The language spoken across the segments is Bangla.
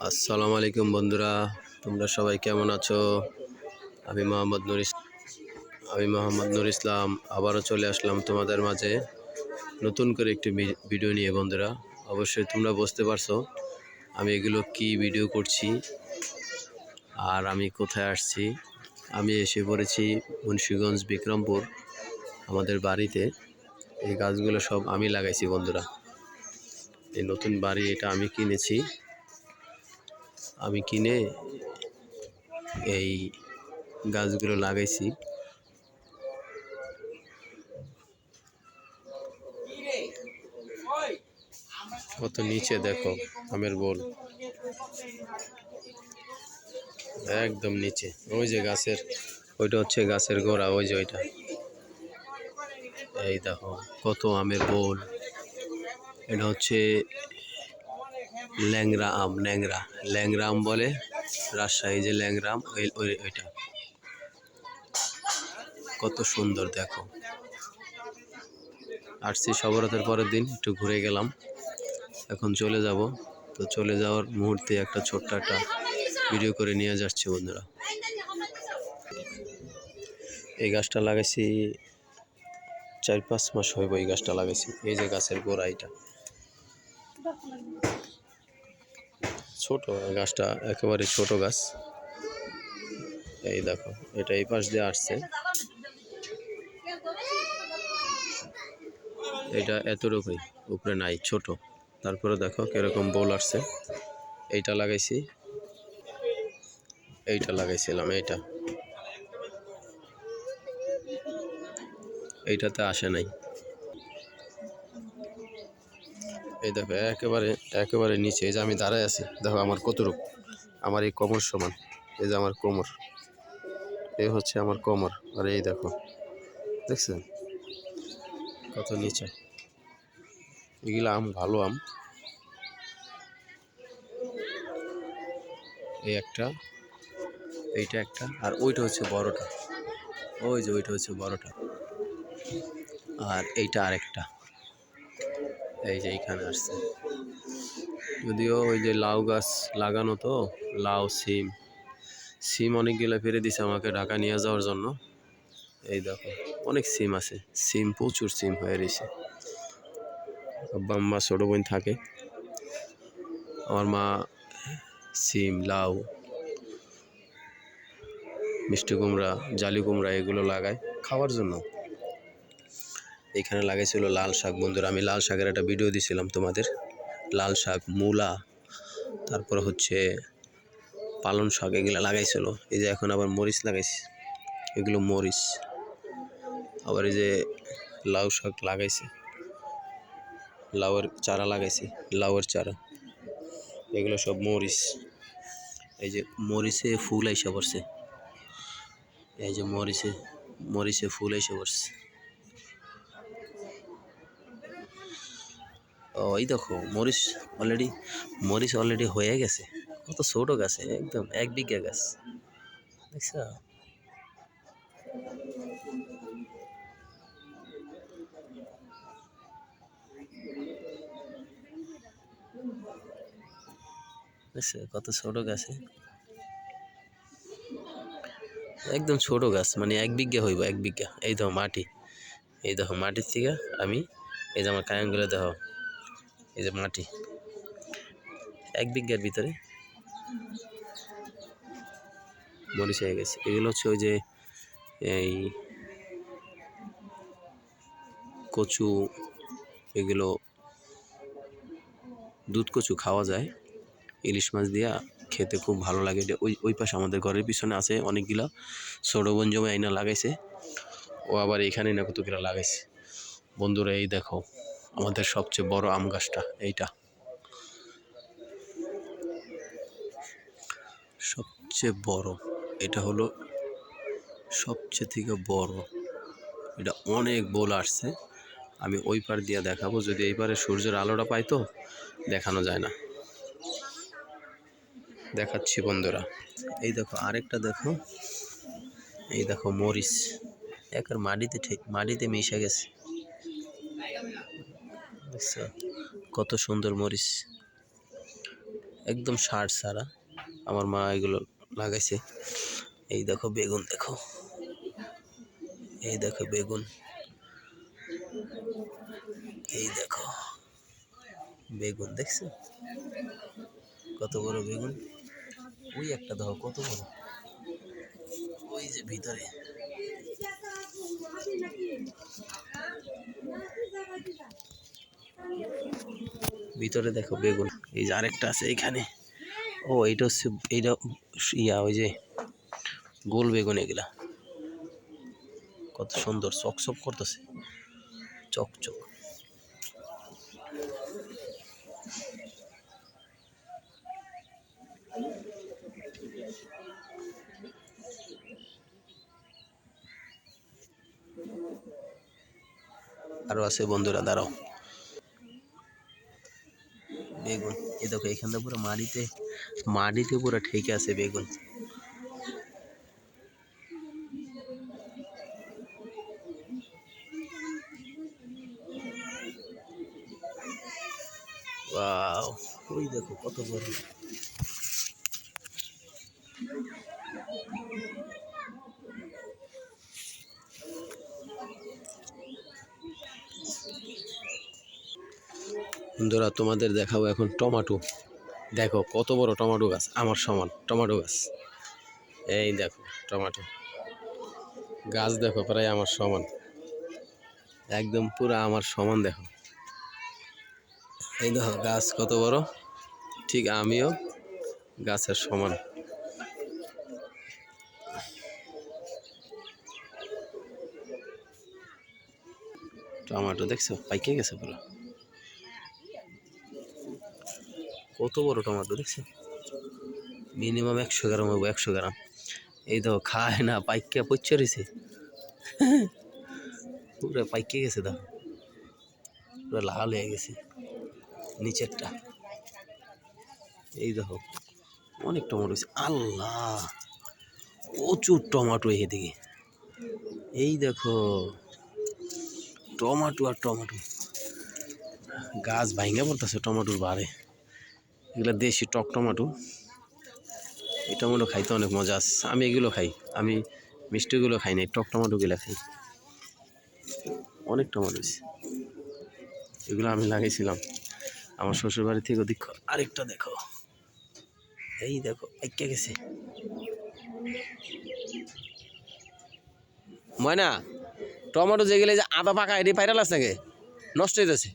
আসসালামু আলাইকুম বন্ধুরা, তোমরা সবাই কেমন আছো? আমি মোহাম্মদ নুর ইসলাম আবারও চলে আসলাম তোমাদের মাঝে নতুন করে একটি ভিডিও নিয়ে। বন্ধুরা, অবশ্যই তোমরা বুঝতে পারছো আমি এগুলো কি ভিডিও করছি আর আমি কোথায় আসছি। আমি এসে পড়েছি মুন্সিগঞ্জ বিক্রমপুর আমাদের বাড়িতে। এই গাছগুলো সব আমি লাগাইছি বন্ধুরা। এই নতুন বাড়ি এটা আমি কিনেছি। আমি কিনে এই গাছগুলো লাগাইছি। কত নিচে দেখো আমের বোল, একদম নিচে। ওই যে গাছের, ওইটা হচ্ছে গাছের গোড়া, ওই যে ওইটা। এই দেখো কত আমের বোল। এটা হচ্ছে ল্যাংরা আম, ল্যাংরা আম বলে রাজশাহী, যে ল্যাংরা আম ওইটা। কত সুন্দর দেখো। আসছি সবরাতের পরের দিন, একটু ঘুরে গেলাম, এখন চলে যাব। তো চলে যাওয়ার মুহূর্তে একটা ছোট্ট একটা ভিডিও করে নিয়ে যাচ্ছি বন্ধুরা। এই গাছটা লাগাইছি 4-5 মাস হইব। এই গাছটা লাগাইছি, এই যে গাছের গোড়া, এটা ছোট গাছটা, একেবারে ছোট গাছ। এই দেখো, এটা এই পাশ দিয়ে আসছে, এটা এতটুকুই, উপরে নাই, ছোট। তারপরে দেখো কিরকম বোল আসছে। এইটা লাগাইছি, এইটা লাগাইছিলাম, এইটাতে আসে নাই। এই দেখো একেবারে নিচে, এই যে আমি দাঁড়ায় আছি, দেখো আমার কতটুকু, আমার এই কোমর সমান। এই যে আমার কোমর, এই হচ্ছে আমার কোমর। আর এই দেখো, দেখছেন কত নিচে। এগুলা আম, ভালো আম। এই একটা, এইটা একটা, আর ওইটা হচ্ছে বড়টা। ওই যে ওইটা হচ্ছে বড়টা, আর এইটা আরেকটা। এই যে এইখানে আসছে। যদিও ওই যে লাউ গাছ লাগানো, তো লাউ, সিম অনেকগুলো ফেলে দিছে আমাকে ঢাকা নিয়ে যাওয়ার জন্য। এই দেখো অনেক সিম আছে, প্রচুর সিম হয়ে রয়েছে। আব্বা আম্মা ছোট বোন থাকে, আমার মা সিম, লাউ, মিষ্টি কুমড়া, জালি কুমড়া এগুলো লাগায় খাওয়ার জন্য। এখানে লাগাইছিল লাল শাক বন্ধুরা। আমি লাল শাকের একটা ভিডিও দিছিলাম তোমাদের। লাল শাক, মূলা, তারপর হচ্ছে পালং শাক, এগুলো লাগাইছিল। এই যে এখন আবার মরিচ লাগাইছি, এগুলো মরিচ। আবার এই যে লাউ শাক লাগাইছি, লাউয়ের চারা লাগাইছি, লাউয়ের চারা, এগুলো সব মরিচ। এই যে মরিচে ফুল এসে পড়ছে, এই যে মরিচে ফুল এসে পড়ছে। ও এই দেখো মরিচ অলরেডি হয়ে গেছে। কত ছোট গাছে, একদম 1 বিঘা গাছ, দেখছ? কত ছোট গাছে, একদম ছোট গাছ, মানে 1 বিঘা হইব, 1 বিঘা। এই দেখো মাটি, এই দেখো মাটির থেকে আমি, এই যে আমার কায়ানগুলো দেখো, এই যে মাটি 1 বিঘার ভিতরে মরিচ হয়ে গেছে। এগুলো হচ্ছে ওই যে এই কচু, এগুলো দুধ কচু খাওয়া যায় ইলিশ মাছ দিয়া, খেতে খুব ভালো লাগে। ওই পাশে আমাদের ঘরের পিছনে আছে অনেকগুলা, ছোট বোন জমি আইনা লাগাইছে, ও আবার এখানে না কতগুলা লাগাইছে বন্ধুরা। এই দেখো আমাদের সবচেয়ে বড় আম গাছটা, এইটা সবচেয়ে বড়, এটা হলো সবচেয়ে থেকে বড়। এটা অনেক বোল আসছে, আমি ওই পার দিয়ে দেখাবো, যদি এই পারে সূর্যের আলোটা পাই তো দেখানো যায় না। দেখাচ্ছি বন্ধুরা। এই দেখো আরেকটা, দেখো এই দেখো মরিচ, একের মাটিতে মিশে গেছে, দেখছো কত সুন্দর মরিচ। একদম সার সারা। আমার মা এগুলো লাগাইছে। এই দেখো বেগুন, দেখো এই দেখো বেগুন, এই দেখো বেগুন, দেখছো কত বড় বেগুন? ওই একটা দেখো কত বড়, ওই যে ভিতরে। ভিতরে দেখো বেগুন। এই যে আরেকটা আছে এখানে। ও এইটা হচ্ছে, এইটা ওই যে গোল বেগুন। এগুলা কত সুন্দর চকচক করতেছে, চকচক। আরো আছে বন্ধুরা, দাঁড়াও। বেগুন এই দেখো, এখানটা পুরো মাটিতে, মাটিতে পুরো ঠেকে আছে বেগুন। ওয়াও, ওই দেখো কত বড়। বন্ধুরা তোমাদের দেখাবো এখন টমেটো। দেখো কত বড় টমেটো গাছ, আমার সমান টমেটো গাছ। এই দেখো টমেটো গাছ, দেখো প্রায় আমার সমান, একদম পুরো আমার সমান। দেখো এই দেখো গাছ কত বড়, ঠিক আমিও গাছের সমান। টমেটো দেখছো পাইকে গেছে পুরো, কত বড় টমেটো দেখছো, মিনিমাম 100 গ্রাম হবো, 100 গ্রাম। এই দেখো খায় না, পাইকা পচে রয়েছে, পুরো পাইকে গেছে। দেখো পুরো লাল হয়ে গেছে নিচেরটা। এই দেখো অনেক টমেটো হয়েছে। আল্লাহ, প্রচুর টমেটো এদিকে। এই দেখো টমেটো আর টমেটো, গাছ ভাঙে পড়তেছে টমেটোর বারে। এগুলো দেশি টক টমেটো। এই টমেটো খাইতে অনেক মজা আছে, আমি এগুলো খাই। আমি মিষ্টিগুলো খাই না, টক টমেটোগুলো খাই। অনেক টমেটো হয়েছে, এগুলো আমি লাগাইছিলাম আমার শ্বশুর বাড়ি থেকে। ওদিক আরেকটা দেখো, এই দেখো পাইকে গেছে। ময়না, টমেটো যেগুলো যে আদা পাকা, এটি পাইরাল আছে নাকি, নষ্ট হয়ে যাচ্ছে।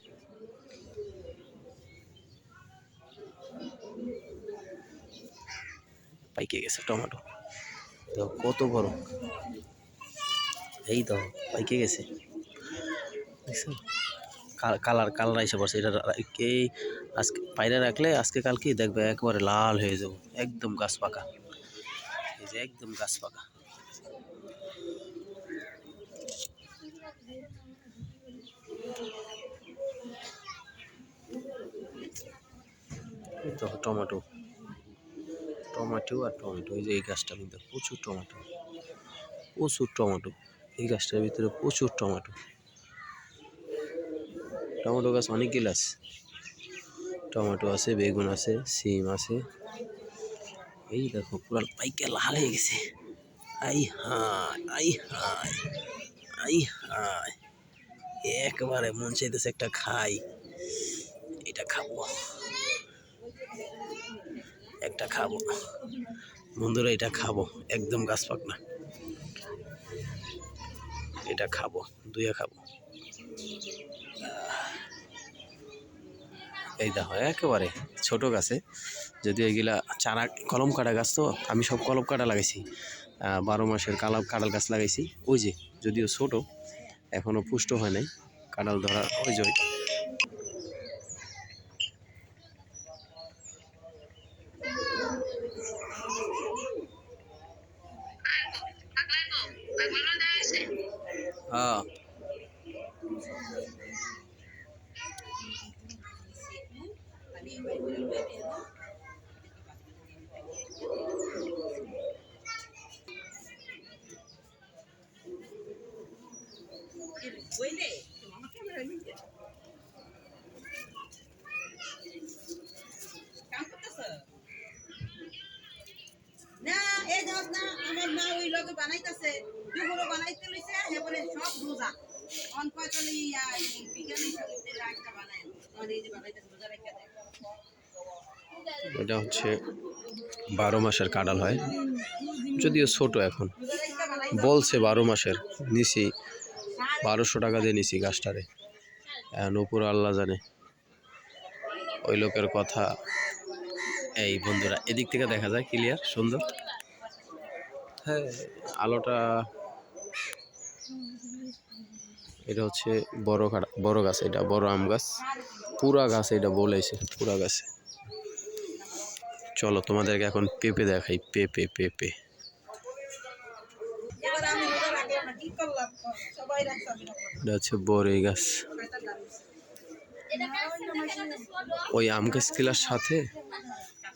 পাইকে গেছে টমেটো, তো কত বড়। এই তো পাইকে গেছে, দেখছো কালার কালার এসে পড়ছে। এটা এই আজকে পায়রা রাখলে আজকে কালকে দেখবে একবারে লাল হয়ে যাবো, একদম গাছ পাকা। এই যে একদম গাছ পাকা। এই তো টমেটো, টমেটো আর টমেটো। এই যে এই গাছটা কিন্তু প্রচুর টমেটো, প্রচুর টমেটো। এই গাছটার ভিতরে প্রচুর টমেটো। টমেটো গাছ অনেকগুলো আছে, টমেটো আছে, বেগুন আছে, সিম আছে। এই দেখো পুরো পাইকে লাল হয়ে গেছে। আই হায়, আই হায়, আই হায়, একবারে মন চাইতেছে একটা খাই। এটা খাবো, একটা খাবো বন্ধুরা, এটা খাবো, একদম গাছ পাকনা। এটা খাবো, দুইয়া খাবো। এই দেখো একেবারে ছোট গাছে, যদিও এগুলা চারা কলম কাটা গাছ, তো আমি সব কলম কাটা লাগাইছি। 12 মাসের কাঁঠাল গাছ লাগাইছি। ওই যে যদিও ছোট, এখনো পুষ্ট হয় নাই, কাঁঠাল ধরা ওই যে ওইটা। হ্যাঁ এটা হচ্ছে 12 মাসের কাঁঠাল হয়, যদিও ছোট এখন। বলছে 12 মাসের, নিছি 1200 টাকা দিয়ে নিছি গাছটারে। এখন উপর আল্লাহ জানে, ওই লোকের কথা। এই বন্ধুরা, এদিক থেকে দেখা যায় ক্লিয়ার, সুন্দর। হ্যাঁ, আলোটা। এটা হচ্ছে বড় গাছ, এটা বড় আম গাছ, পুরা গাছ এটা বলেছে, পুরা গাছ। চলো তোমাদেরকে এখন পেঁপে দেখাই, পেঁপে পেঁপে। এটা হচ্ছে বড়ই গাছ। ওই আম গাছগুলার সাথে,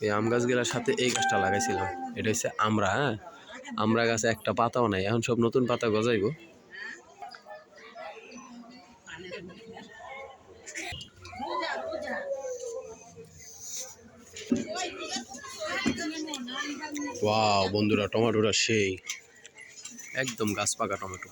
এই আম গাছগুলার সাথে এই গাছটা লাগাইছিলাম। এটা হচ্ছে আমরা, হ্যাঁ, আমরা গাছে একটা পাতাও নাই, এখন সব নতুন পাতা গজাইব। ওয়াও বন্ধুরা, টমেটোটা সেই একদম গাছ পাকা টমেটো।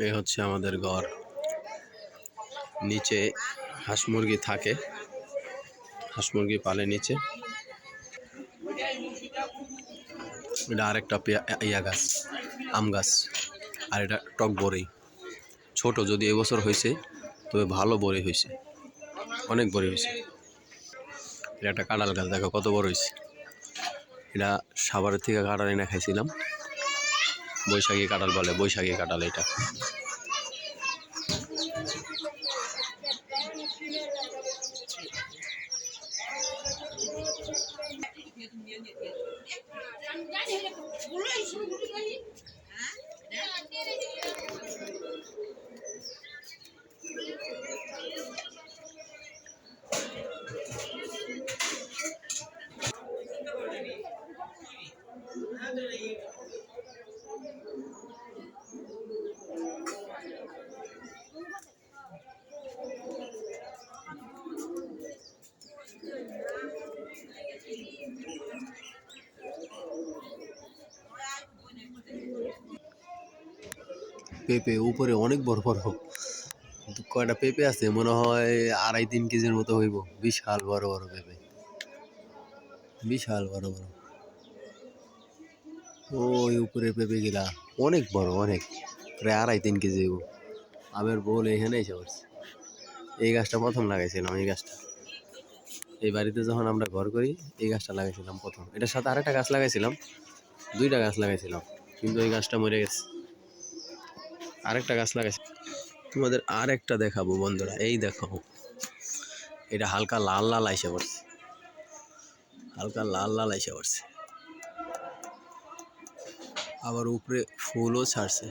এই হচ্ছে আমাদের ঘর, নিচে হাঁস মুরগি থাকে, হাঁস মুরগি পালে নিচে। এটা আরেকটা ইয়া গাছ, আম গাছ, আর এটা টক বড়ি, ছোট, যদি এবছর হয়েছে তবে ভালো বড়ি হয়েছে, অনেক বড়ি হয়েছে। এটা একটা কাঁঠাল গাছ, দেখো কত বড় হয়েছে। এটা সাভারের থেকে কাঁঠাল এনে খাইছিলাম, বৈশাখী কাঁঠাল বলে, বৈশাখী কাঁঠাল এটা। পেঁপে উপরে অনেক বড় বড়, কয়টা পেঁপে আছে মনে হয় 2.5-3 কেজির মতো হইব, বিশাল বড় বড় পেঁপে, বিশাল বড় বড়। ওই উপরে পেঁপে গিলা অনেক বড়, অনেক, প্রায় 2.5-3 কেজি হইব। আমের বোল এখানে এসে পড়ছে। এই গাছটা প্রথম লাগাইছিলাম, এই গাছটা এই বাড়িতে যখন আমরা ঘর করি এই গাছটা লাগাইছিলাম প্রথম। এটার সাথে আরেকটা গাছ লাগাইছিলাম, 2টা গাছ লাগাইছিলাম, কিন্তু এই গাছটা মরে গেছে। আরেকটা গাছ লাগাইছি, তোমাদের আরেকটা দেখাবো বন্ধুরা। এই দেখো, এটা হালকা লাল লাল আইসে পড়ছে, হালকা লাল লাল আইসে পড়ছে, আবার উপরে ফুলও ছাড়ছে।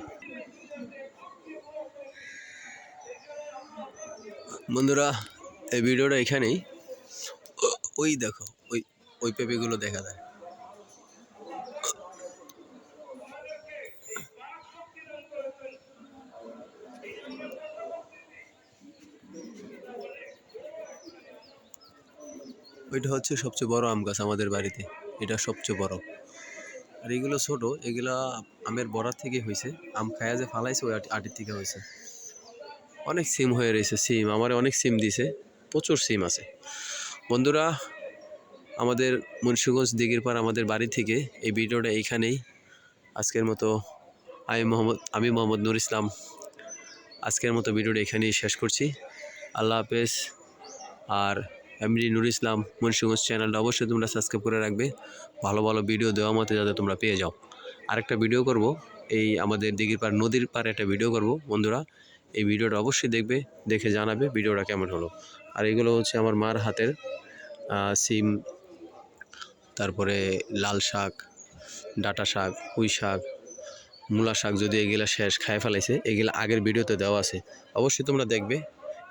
বন্ধুরা, এই ভিডিওটা এখানেই। ওই দেখো, ওই ওই পেঁপেগুলো দেখা যায়। ওইটা হচ্ছে সবচেয়ে বড় আম গাছ আমাদের বাড়িতে, এটা সবচেয়ে বড়। আর এগুলো ছোট, এগুলা আমের বড়ার থেকে হয়েছে, আম খায়া যে ফালাইছে ওই আটির থেকে হয়েছে। অনেক সিম হয়ে রয়েছে, সিম আমার অনেক সিম দিছে, প্রচুর সিম আছে। বন্ধুরা, আমাদের মুন্সিগঞ্জ দিঘিরপাড় আমাদের বাড়ি থেকে এই ভিডিওটা এইখানেই। আজকের মতো আমি মোহাম্মদ নুর ইসলাম আজকের মতো ভিডিওটা এখানেই শেষ করছি। আল্লাহ হাফেজ। আর এমডি নুর ইসলাম মুন্সিগঞ্জ চ্যানেলটা অবশ্যই তোমরা সাবস্ক্রাইব করে রাখবে, ভালো ভালো ভিডিও দেওয়া মতো যাতে তোমরা পেয়ে যাও। আরেকটা ভিডিও করব, এই আমাদের দিঘিরপাড় নদীর পাড়ে একটা ভিডিও করব। বন্ধুরা, এই ভিডিওটা অবশ্যই দেখবে, দেখে জানাবে ভিডিওটা কেমন হলো। আর এগুলো হচ্ছে আমার মার হাতের সিম, তারপরে লাল শাক, ডাঁটা শাক, পুঁই শাক, মূলা শাক, যদি এগুলা শেষ খায় ফেলাইছে, এগুলা আগের ভিডিওতে দেওয়া আছে, অবশ্যই তোমরা দেখবে।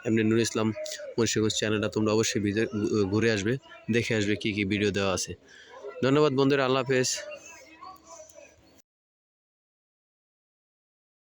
এমনি নুর ইসলাম মুন্সিগঞ্জ চ্যানেলটা তোমরা অবশ্যই ঘুরে আসবে, দেখে আসবে কী কী ভিডিও দেওয়া আছে। ধন্যবাদ বন্ধুরা, আল্লাহ হাফেজ।